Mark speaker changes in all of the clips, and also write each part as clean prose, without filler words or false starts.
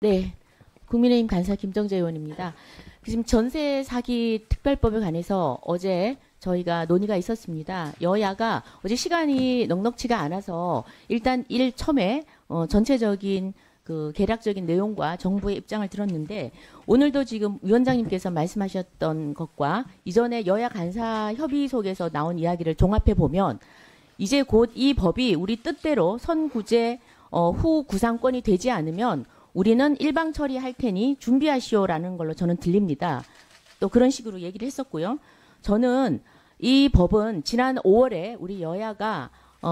Speaker 1: 네, 국민의힘 간사 김정재 의원입니다. 지금 전세 사기 특별법에 관해서 어제 저희가 논의가 있었습니다. 여야가 어제 시간이 넉넉치가 않아서 일단 처음에 전체적인 그 개략적인 내용과 정부의 입장을 들었는데 오늘도 지금 위원장님께서 말씀하셨던 것과 이전에 여야 간사 협의 속에서 나온 이야기를 종합해 보면 이제 곧 이 법이 우리 뜻대로 선구제 후 구상권이 되지 않으면 우리는 일방 처리할 테니 준비하시오라는 걸로 저는 들립니다. 또 그런 식으로 얘기를 했었고요. 저는 이 법은 지난 5월에 우리 여야가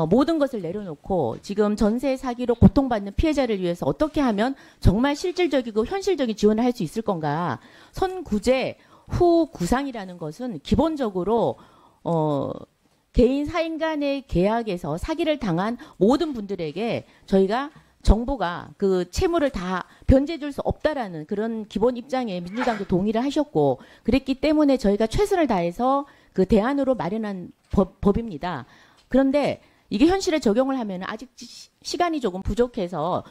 Speaker 1: 모든 것을 내려놓고 지금 전세 사기로 고통받는 피해자를 위해서 어떻게 하면 정말 실질적이고 현실적인 지원을 할 수 있을 건가. 선구제 후 구상이라는 것은 기본적으로 개인 사인 간의 계약에서 사기를 당한 모든 분들에게 저희가 정부가 그 채무를 다 변제해 줄 수 없다라는 그런 기본 입장에 민주당도 동의를 하셨고 그랬기 때문에 저희가 최선을 다해서 그 대안으로 마련한 법입니다. 그런데 이게 현실에 적용을 하면 아직 시간이 조금 부족해서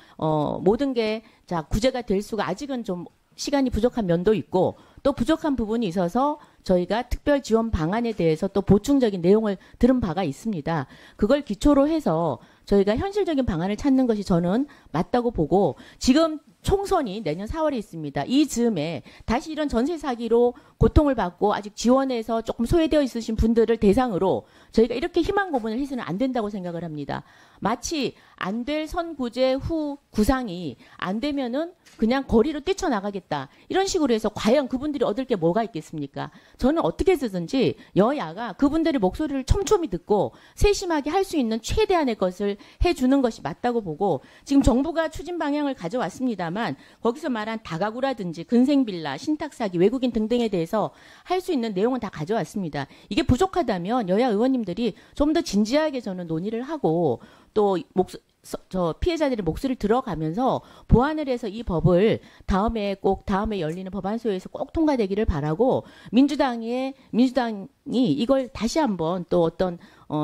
Speaker 1: 모든 게 자 구제가 될 수가 아직은 좀 시간이 부족한 면도 있고 또 부족한 부분이 있어서 저희가 특별 지원 방안에 대해서 또 보충적인 내용을 들은 바가 있습니다. 그걸 기초로 해서 저희가 현실적인 방안을 찾는 것이 저는 맞다고 보고 지금 총선이 내년 4월에 있습니다. 이 즈음에 다시 이런 전세 사기로 고통을 받고 아직 지원에서 조금 소외되어 있으신 분들을 대상으로 저희가 이렇게 희망 고문을 해서는 안 된다고 생각을 합니다. 마치 안 될 선구제 후 구상이 안 되면은 그냥 거리로 뛰쳐나가겠다. 이런 식으로 해서 과연 그분들이 얻을 게 뭐가 있겠습니까? 저는 어떻게 해서든지 여야가 그분들의 목소리를 촘촘히 듣고 세심하게 할 수 있는 최대한의 것을 해주는 것이 맞다고 보고 지금 정부가 추진 방향을 가져왔습니다만 거기서 말한 다가구라든지 근생빌라, 신탁사기, 외국인 등등에 대해서 할 수 있는 내용은 다 가져왔습니다. 이게 부족하다면 여야 의원님들이 좀 더 진지하게 저는 논의를 하고 또 저 피해자들의 목소리를 들어가면서 보완을 해서 이 법을 다음에 열리는 법안소에서 꼭 통과되기를 바라고 민주당이 이걸 다시 한번 또 어떤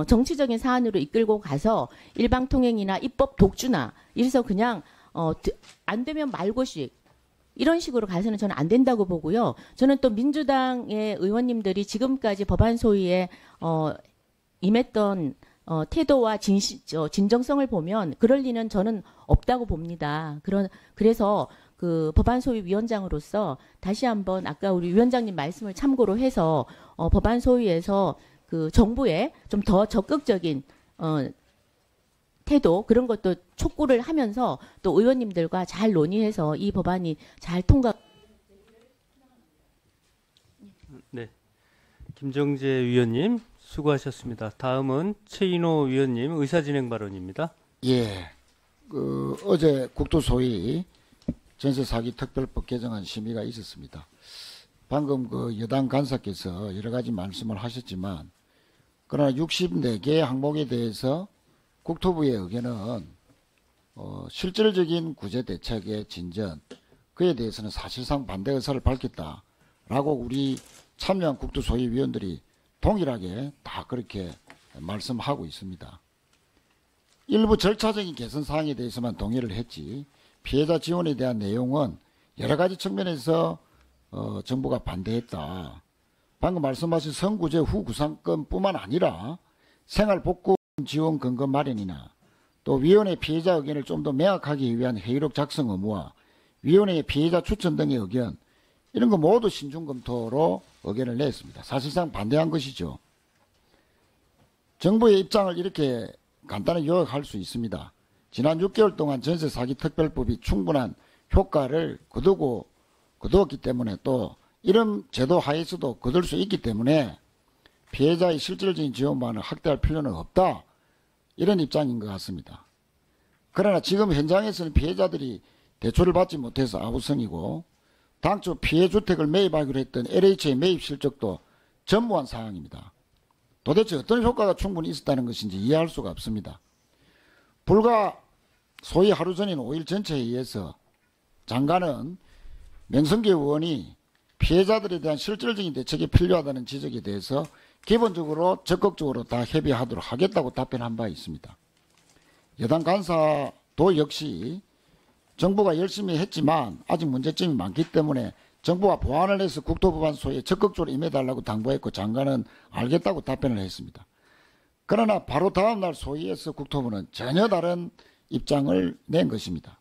Speaker 1: 정치적인 사안으로 이끌고 가서 일방통행이나 입법 독주나 이래서 그냥 안 되면 말고식 이런 식으로 가서는 저는 안 된다고 보고요. 저는 또 민주당의 의원님들이 지금까지 법안 소위에 임했던 태도와 진정성을 보면 그럴 리는 저는 없다고 봅니다. 그래서 그 법안 소위 위원장으로서 다시 한번 아까 우리 위원장님 말씀을 참고로 해서 법안 소위에서 그 정부에 좀 더 적극적인 태도 그런 것도 촉구를 하면서 또 의원님들과 잘 논의해서 이 법안이 잘 통과.
Speaker 2: 네, 김정재 위원님 수고하셨습니다. 다음은 최인호 위원님 의사진행 발언입니다.
Speaker 3: 예, 어제 국토소위 전세사기 특별법 개정안 심의가 있었습니다. 방금 그 여당 간사께서 여러 가지 말씀을 하셨지만 그러나 64개 항목에 대해서 국토부의 의견은 실질적인 구제 대책의 진전 그에 대해서는 사실상 반대 의사를 밝혔다라고 우리 참여한 국토소위 위원들이 동일하게 다 그렇게 말씀하고 있습니다. 일부 절차적인 개선 사항에 대해서만 동의를 했지 피해자 지원에 대한 내용은 여러 가지 측면에서 정부가 반대했다. 방금 말씀하신 선구제 후 구상권뿐만 아니라 생활복구 지원 근거 마련이나 또 위원회 피해자 의견을 좀 더 명확하게 위한 회의록 작성 의무와 위원회의 피해자 추천 등의 의견 이런 거 모두 신중 검토로 의견을 냈습니다. 사실상 반대한 것이죠. 정부의 입장을 이렇게 간단히 요약할 수 있습니다. 지난 6개월 동안 전세 사기 특별법이 충분한 효과를 거두었기 때문에 또 이런 제도 하에서도 거둘 수 있기 때문에 피해자의 실질적인 지원만을 확대할 필요는 없다. 이런 입장인 것 같습니다. 그러나 지금 현장에서는 피해자들이 대출을 받지 못해서 아우성이고 당초 피해주택을 매입하기로 했던 LH의 매입 실적도 전무한 상황입니다. 도대체 어떤 효과가 충분히 있었다는 것인지 이해할 수가 없습니다. 불과 소위 하루 전인 5일 전체에 의해서 장관은 명성규 의원이 피해자들에 대한 실질적인 대책이 필요하다는 지적에 대해서 기본적으로 적극적으로 다 협의하도록 하겠다고 답변한 바 있습니다. 여당 간사도 역시 정부가 열심히 했지만 아직 문제점이 많기 때문에 정부가 보완을 해서 국토부반 소위에 적극적으로 임해달라고 당부했고 장관은 알겠다고 답변을 했습니다. 그러나 바로 다음 날 소위에서 국토부는 전혀 다른 입장을 낸 것입니다.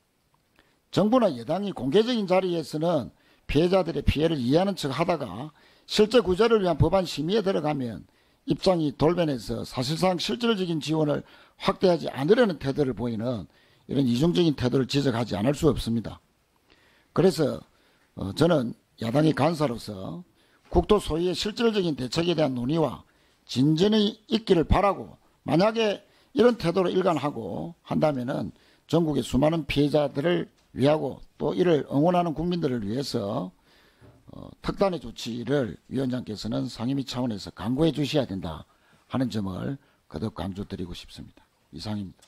Speaker 3: 정부나 여당이 공개적인 자리에서는 피해자들의 피해를 이해하는 척 하다가 실제 구제를 위한 법안 심의에 들어가면 입장이 돌변해서 사실상 실질적인 지원을 확대하지 않으려는 태도를 보이는 이런 이중적인 태도를 지적하지 않을 수 없습니다. 그래서 저는 야당의 간사로서 국토 소위의 실질적인 대책에 대한 논의와 진전이 있기를 바라고, 만약에 이런 태도로 일관하고 한다면은 전국의 수많은 피해자들을 위하고 또 이를 응원하는 국민들을 위해서 특단의 조치를 위원장께서는 상임위 차원에서 강구해 주셔야 된다 하는 점을 거듭 강조드리고 싶습니다. 이상입니다.